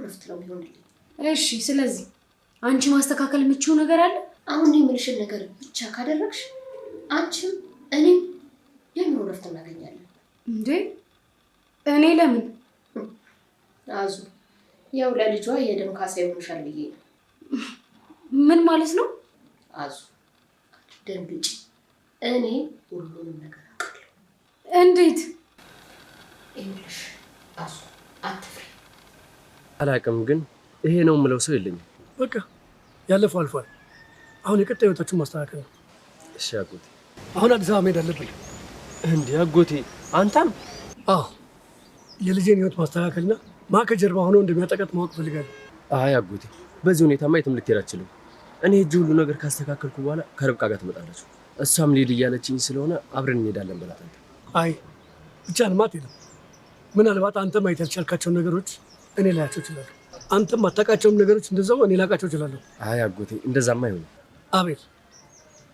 ረፍት ነው የሚሆንልኝ። እሺ ስለዚህ አንቺ ማስተካከል የምትችይው ነገር አለ? አሁን የምልሽን ነገር ብቻ ካደረግሽ አንቺም እኔም የምሮ ረፍት እናገኛለን። እንዴ እኔ ለምን? አዙ ያው ለልጇ የደም ካሳ ይሆንሻል ብዬ ነው። ምን ማለት ነው? አዙ ደንግጭ፣ እኔ ሁሉንም ነገር አውቃለሁ። እንዴት? እንግሊሽ አዙ አትፍሪ። አላውቅም፣ ግን ይሄ ነው የምለው ሰው የለኝም። በቃ ያለፈው አልፏል። አሁን የቀጣይ ህይወታችሁን ማስተካከል ነው። እሺ አጎቴ። አሁን አዲስ አበባ መሄድ አለብን። እንዴ አጎቴ አንተም? አዎ የልጄን ህይወት ማስተካከልና ከጀርባ ሆኖ እንደሚያጠቃት ማወቅ ፈልጋለሁ። አይ አጎቴ፣ በዚህ ሁኔታማ የትም ልትሄድ አትችልም። እኔ እጅ ሁሉ ነገር ካስተካከልኩ በኋላ ከርብቃ ጋር ትመጣለች። እሷም ልሂድ እያለችኝ ስለሆነ አብረን እንሄዳለን በላት። አንተ አይ ብቻህንማ አትሄድም። ምናልባት አንተ ማየት ያልቻልካቸውን ነገሮች እኔ ላያቸው እችላለሁ። አንተም አታውቃቸውም ነገሮች እንደዛው እኔ ላውቃቸው እችላለሁ። አይ አጎቴ፣ እንደዛማ አይሆንም። አቤል፣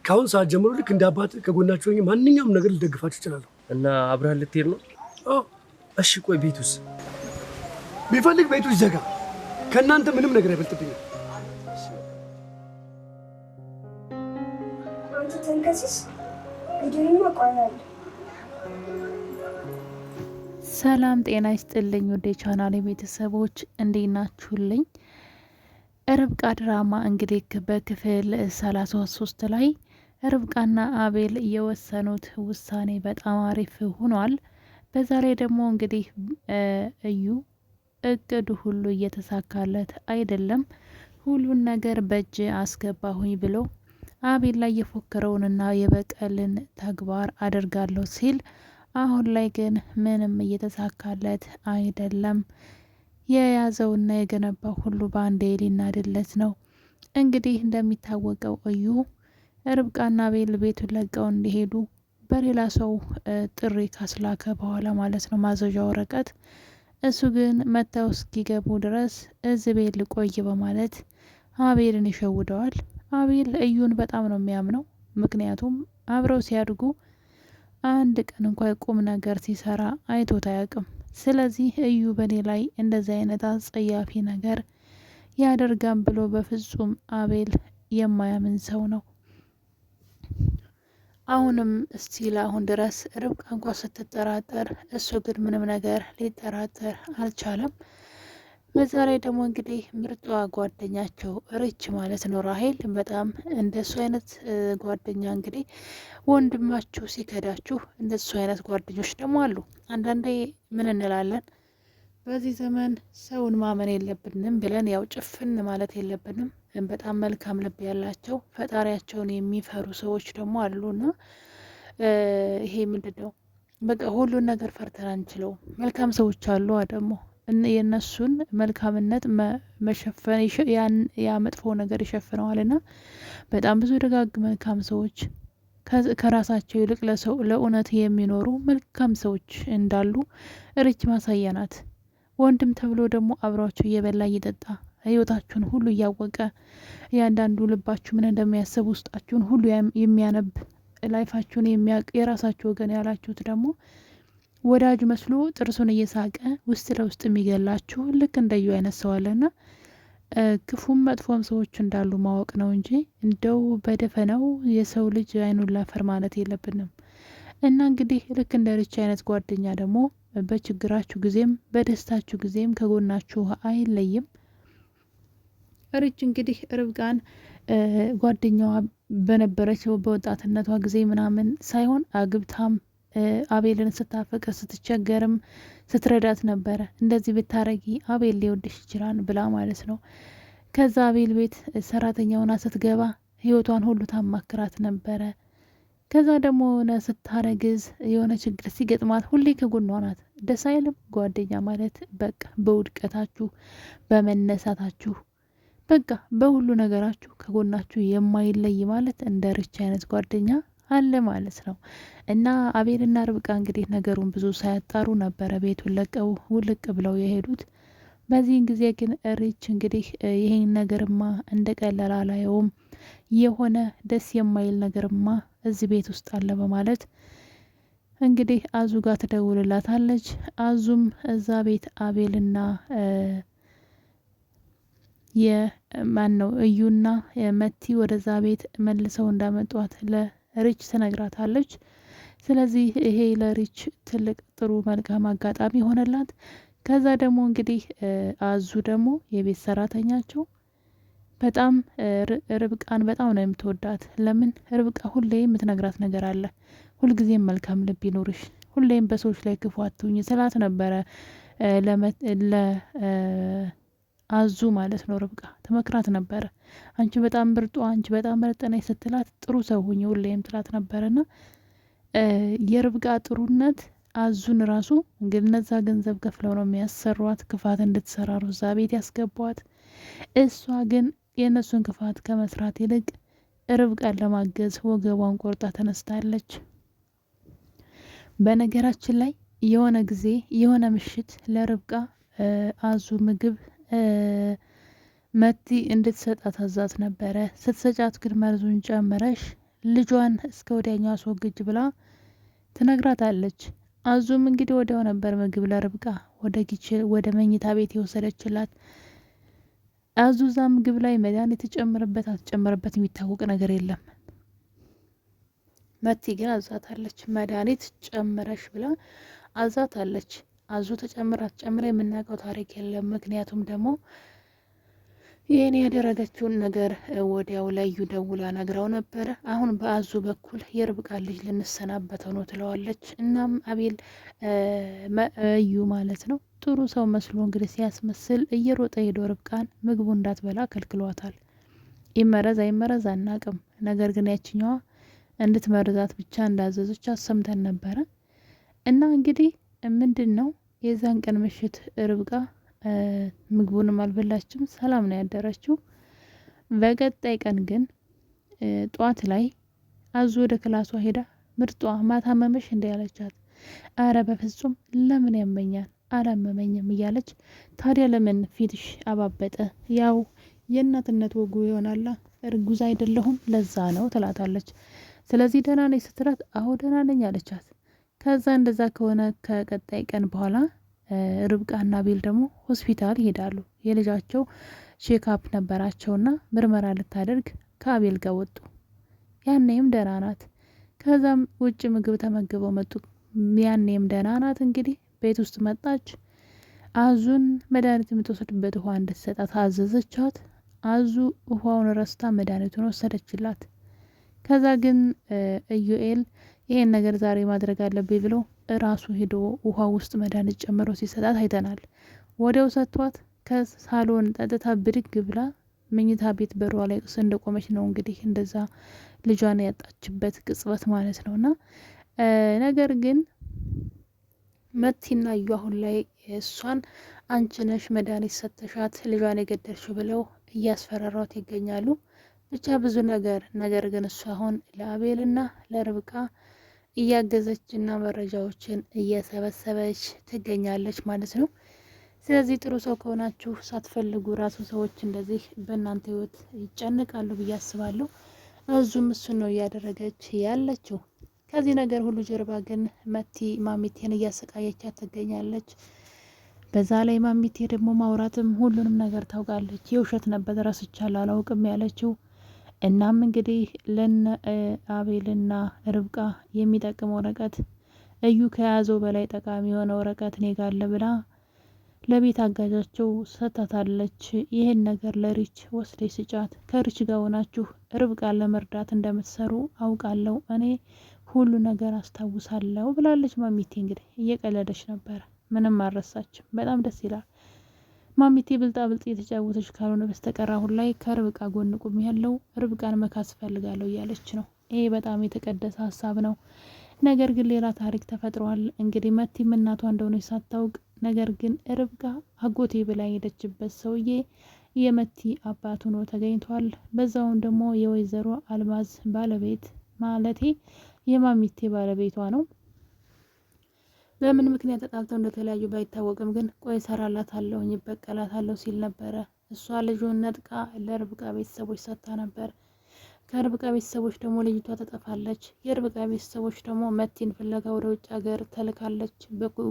ከአሁን ሰዓት ጀምሮ ልክ እንደ አባትህ ከጎናቸው ሆኜ ማንኛውም ነገር ልደግፋቸው እችላለሁ። እና አብረን ልትሄድ ነው? እሺ ቆይ ቤቱስ? ቢፈልግ ቤቱ ይዘጋ። ከእናንተ ምንም ነገር አይበልጥብኝም። አንተ ተንከሲስ ቪዲዮን ማቋረጥ። ሰላም ጤና ይስጥልኝ ወደ ቻናሌ ቤተሰቦች እንዴት ናችሁልኝ? ርብቃ ድራማ እንግዲህ በክፍል 33 ላይ ርብቃና አቤል የወሰኑት ውሳኔ በጣም አሪፍ ሆኗል። በዛ ላይ ደግሞ እንግዲህ እዩ እቅዱ ሁሉ እየተሳካለት አይደለም። ሁሉን ነገር በእጅ አስገባሁኝ ብሎ አቤል ላይ የፎከረውንና የበቀልን ተግባር አደርጋለሁ ሲል አሁን ላይ ግን ምንም እየተሳካለት አይደለም። የያዘውና የገነባው ሁሉ በአንዴ ሊናድለት ነው። እንግዲህ እንደሚታወቀው እዩ ርብቃና አቤል ቤቱን ለቀው እንዲሄዱ በሌላ ሰው ጥሪ ካስላከ በኋላ ማለት ነው፣ ማዘዣ ወረቀት። እሱ ግን መተው እስኪገቡ ድረስ እዚህ ቤት ልቆይ በማለት አቤልን ይሸውደዋል። አቤል እዩን በጣም ነው የሚያምነው። ምክንያቱም አብረው ሲያድጉ አንድ ቀን እንኳን ቁም ነገር ሲሰራ አይቶት አያውቅም። ስለዚህ እዩ በኔ ላይ እንደዚህ አይነት አጸያፊ ነገር ያደርጋም ብሎ በፍጹም አቤል የማያምን ሰው ነው። አሁንም እስቲል አሁን ድረስ ርብቃ እንኳ ስትጠራጠር እሱ ግን ምንም ነገር ሊጠራጠር አልቻለም። በዛ ላይ ደግሞ እንግዲህ ምርጧ ጓደኛቸው ርች ማለት ነው ራሄል፣ በጣም እንደሱ አይነት ጓደኛ እንግዲህ ወንድማችሁ ሲከዳችሁ እንደሱ አይነት ጓደኞች ደግሞ አሉ። አንዳንዴ ምን እንላለን፣ በዚህ ዘመን ሰውን ማመን የለብንም ብለን ያው ጭፍን ማለት የለብንም። በጣም መልካም ልብ ያላቸው ፈጣሪያቸውን የሚፈሩ ሰዎች ደግሞ አሉና ይሄ ምንድነው በቃ ሁሉን ነገር ፈርተን አንችለው። መልካም ሰዎች አሉ ደግሞ የነሱን መልካምነት መሸፈን ያ መጥፎ ነገር ይሸፍነዋልና በጣም ብዙ ደጋግ መልካም ሰዎች ከራሳቸው ይልቅ ለሰው ለእውነት የሚኖሩ መልካም ሰዎች እንዳሉ ርች ማሳያ ናት። ወንድም ተብሎ ደግሞ አብሯችሁ እየበላ እየጠጣ ህይወታችሁን ሁሉ እያወቀ እያንዳንዱ ልባችሁ ምን እንደሚያስብ ውስጣችሁን ሁሉ የሚያነብ ላይፋችሁን የሚያውቅ የራሳችሁ ወገን ያላችሁት ደግሞ ወዳጅ መስሎ ጥርሱን እየሳቀ ውስጥ ለውስጥ የሚገላችሁ ልክ እንደዩ አይነት ሰው አለና ክፉም መጥፎም ሰዎች እንዳሉ ማወቅ ነው እንጂ እንደው በደፈነው የሰው ልጅ አይኑን ላፈር ማለት የለብንም። እና እንግዲህ ልክ እንደ ርች አይነት ጓደኛ ደግሞ በችግራችሁ ጊዜም በደስታችሁ ጊዜም ከጎናችሁ አይለይም። ርች እንግዲህ ርብቃን ጓደኛዋ በነበረች በወጣትነቷ ጊዜ ምናምን ሳይሆን አግብታም አቤልን ስታፈቅር ስትቸገርም ስትረዳት ነበረ። እንደዚህ ብታረጊ አቤል ሊወድሽ ይችላል ብላ ማለት ነው። ከዛ አቤል ቤት ሰራተኛ ሆና ስትገባ ህይወቷን ሁሉ ታማክራት ነበረ። ከዛ ደግሞ ሆነ ስታረግዝ የሆነ ችግር ሲገጥማት ሁሌ ከጎኗ ናት። ደስ አይልም? ጓደኛ ማለት በቃ በውድቀታችሁ በመነሳታችሁ በቃ በሁሉ ነገራችሁ ከጎናችሁ የማይለይ ማለት እንደ ርች አይነት ጓደኛ አለ ማለት ነው። እና አቤልና ርብቃ እንግዲህ ነገሩን ብዙ ሳያጣሩ ነበረ ቤቱን ለቀው ውልቅ ብለው የሄዱት። በዚህን ጊዜ ግን ርች እንግዲህ ይሄን ነገርማ እንደ ቀላል አላየውም፣ የሆነ ደስ የማይል ነገርማ እዚህ ቤት ውስጥ አለ በማለት እንግዲህ አዙ ጋር ትደውልላታለች። አዙም እዛ ቤት አቤልና የማን ነው እዩና መቲ ወደዛ ቤት መልሰው እንዳመጧት ለሪች ትነግራታለች። ስለዚህ ይሄ ለሪች ትልቅ ጥሩ መልካም አጋጣሚ ሆነላት። ከዛ ደግሞ እንግዲህ አዙ ደግሞ የቤት ሰራተኛቸው በጣም ርብቃን በጣም ነው የምትወዳት። ለምን ርብቃ ሁሌ የምትነግራት ነገር አለ። ሁልጊዜም መልካም ልብ ይኖርሽ፣ ሁሌም በሰዎች ላይ ክፉ አትሁኝ ስላት ነበረ አዙ ማለት ነው። ርብቃ ትመክራት ነበረ። አንቺ በጣም ብርጧ፣ አንቺ በጣም መረጠነች ስትላት ጥሩ ሰው ሁኚ ሁሌም ትላት ነበረና የርብቃ ጥሩነት አዙን ራሱ እንግዲህ እነዛ ገንዘብ ከፍለው ነው የሚያሰሯት፣ ክፋት እንድትሰራ ነው እዛ ቤት ያስገቧት። እሷ ግን የእነሱን ክፋት ከመስራት ይልቅ ርብቃን ለማገዝ ወገቧን ቆርጣ ተነስታለች። በነገራችን ላይ የሆነ ጊዜ የሆነ ምሽት ለርብቃ አዙ ምግብ መቲ እንድትሰጣት አዛት ነበረ። ስትሰጫት ግን መርዙን ጨምረሽ ልጇን እስከ ወዲያኛው አስወግጅ ብላ ትነግራታለች። አዙም እንግዲህ ወዲያው ነበር ምግብ ለርብቃ ወደ መኝታ ቤት የወሰደችላት። አዙዛ ምግብ ላይ መድኃኒት ትጨምርበት አትጨምርበት የሚታወቅ ነገር የለም። መቲ ግን አዛታለች። መድኃኒት ጨምረሽ ብላ አዛታለች። አዙ ተጨምራ ተጨምራ የምናውቀው ታሪክ የለም። ምክንያቱም ደግሞ ይህን ያደረገችውን ነገር ወዲያው ለዩ ደውላ ነግራው ነበረ። አሁን በአዙ በኩል የርብቃ ልጅ ልንሰናበተው ነው ትለዋለች። እናም አቤል እዩ ማለት ነው ጥሩ ሰው መስሎ እንግዲህ ሲያስመስል እየሮጠ ሄዶ ርብቃን ምግቡ እንዳትበላ ከልክሏታል። ይመረዝ አይመረዝ አናቅም። ነገር ግን ያችኛዋ እንድትመርዛት ብቻ እንዳዘዞች አሰምተን ነበረ። እና እንግዲህ ምንድን ነው የዛን ቀን ምሽት ርብቃ ምግቡንም አልበላችም፣ ሰላም ነው ያደረችው። በቀጣይ ቀን ግን ጧት ላይ አዙ ወደ ክላሷ ሄዳ ምርጧ ማታ መመሽ እንደ ያለቻት፣ አረ በፍጹም ለምን ያመኛል አላመመኝም እያለች፣ ታዲያ ለምን ፊትሽ አባበጠ? ያው የእናትነት ወጉ ይሆናላ፣ እርጉዝ አይደለሁም ለዛ ነው ትላታለች። ስለዚህ ደህና ነኝ ስትላት፣ አዎ ደህና ነኝ አለቻት። ከዛ እንደዛ ከሆነ ከቀጣይ ቀን በኋላ ርብቃና አቤል ደግሞ ሆስፒታል ይሄዳሉ። የልጃቸው ቼክአፕ ነበራቸውና ምርመራ ልታደርግ ከአቤል ጋር ወጡ። ያኔም ደህና ናት። ከዛም ውጭ ምግብ ተመግበው መጡ። ያኔም ደህና ናት። እንግዲህ ቤት ውስጥ መጣች። አዙን መድኃኒት የምትወስድበት ውሃ እንድትሰጣት አዘዘቻት። አዙ ውሃውን ረስታ መድኃኒቱን ወሰደችላት። ከዛ ግን ኢዩኤል ይሄን ነገር ዛሬ ማድረግ አለብኝ ብሎ ራሱ ሄዶ ውሃ ውስጥ መድኃኒት ጨምሮ ሲሰጣት አይተናል። ወዲያው ሰጥቷት ከሳሎን ጠጥታ ብድግ ብላ መኝታ ቤት በሯ ላይ እንደቆመች ነው እንግዲህ እንደዛ ልጇን ያጣችበት ቅጽበት ማለት ነውና ነገር ግን መቲና እዩ አሁን ላይ እሷን አንቺ ነሽ መድኃኒት ሰጥተሻት ልጇን የገደልሽው ብለው እያስፈራሯት ይገኛሉ። ብቻ ብዙ ነገር ግን እሷ አሁን ለአቤልና ለርብቃ እያገዘችና መረጃዎችን እየሰበሰበች ትገኛለች ማለት ነው። ስለዚህ ጥሩ ሰው ከሆናችሁ ሳትፈልጉ ራሱ ሰዎች እንደዚህ በእናንተ ህይወት ይጨነቃሉ ብዬ አስባለሁ። አዙም እሱን ነው እያደረገች ያለችው። ከዚህ ነገር ሁሉ ጀርባ ግን መቲ ማሚቴን እያሰቃየቻት ትገኛለች። በዛ ላይ ማሚቴ ደግሞ ማውራትም ሁሉንም ነገር ታውቃለች። የውሸት ነበር ረስቻለሁ አላውቅም ያለችው። እናም እንግዲህ ለነ አቤልና ርብቃ የሚጠቅም ወረቀት እዩ ከያዘው በላይ ጠቃሚ የሆነ ወረቀት እኔ ጋር አለ ብላ ለቤት አጋዣቸው ሰጥታታለች። ይሄን ነገር ለሪች ወስደሽ ስጫት፣ ከሪች ጋር ሆናችሁ ርብቃን ለመርዳት እንደምትሰሩ አውቃለሁ፣ እኔ ሁሉ ነገር አስታውሳለሁ ብላለች። ማሚቴ እንግዲህ እየቀለደች ነበረ፣ ምንም አልረሳችም። በጣም ደስ ይላል። ማሚቴ ብልጣ ብልጥ የተጫወተች ካልሆነ በስተቀር አሁን ላይ ከርብቃ ጎን ቁም ያለው ርብቃን መካስ ፈልጋለሁ እያለች ነው። ይሄ በጣም የተቀደሰ ሀሳብ ነው። ነገር ግን ሌላ ታሪክ ተፈጥሯል። እንግዲህ መቲም እናቷ እንደሆነች ሳታውቅ፣ ነገር ግን ርብቃ አጎቴ ብላ ሄደችበት ሰውዬ የመቲ አባት ሆኖ ተገኝቷል። በዛውን ደግሞ የወይዘሮ አልማዝ ባለቤት ማለቴ የማሚቴ ባለቤቷ ነው። በምን ምክንያት ተጣልተው እንደተለያዩ ባይታወቅም ግን ቆይ ሰራላታለሁ ይበቀላታለሁ ሲል ነበረ። እሷ ልጁን ነጥቃ ለርብቃ ቤተሰቦች ሰጥታ ነበር። ከርብቃ ቤተሰቦች ደግሞ ልጅቷ ተጠፋለች። የርብቃ ቤተሰቦች ደግሞ መቲን ፍለጋ ወደ ውጭ ሀገር ተልካለች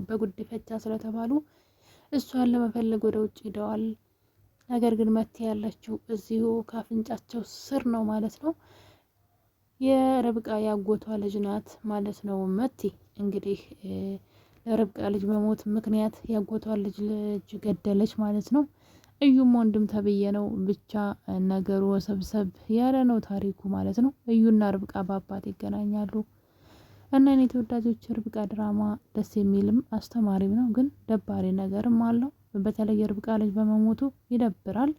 በጉድፈቻ ስለተባሉ እሷን ለመፈለግ ወደ ውጭ ሄደዋል። ነገር ግን መቲ ያለችው እዚሁ ካፍንጫቸው ስር ነው ማለት ነው። የርብቃ ያጎቷ ልጅ ናት ማለት ነው። መቲ እንግዲህ ለርብቃ ልጅ በሞት ምክንያት ያጎቷ ልጅ ገደለች ማለት ነው። እዩም ወንድም ተብዬ ነው። ብቻ ነገሩ ሰብሰብ ያለ ነው ታሪኩ ማለት ነው። እዩና ርብቃ በአባት ይገናኛሉ። እና እኔ ተወዳጆች ርብቃ ድራማ ደስ የሚልም አስተማሪም ነው፣ ግን ደባሪ ነገርም አለው። በተለይ የርብቃ ልጅ በመሞቱ ይደብራል።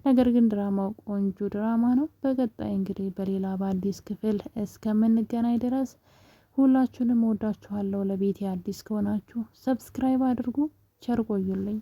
ነገር ግን ድራማው ቆንጆ ድራማ ነው። በቀጣይ እንግዲህ በሌላ በአዲስ ክፍል እስከምንገናኝ ድረስ ሁላችሁንም ወዳችኋለሁ። ለቤቴ አዲስ ከሆናችሁ ሰብስክራይብ አድርጉ። ቸር ቆዩልኝ።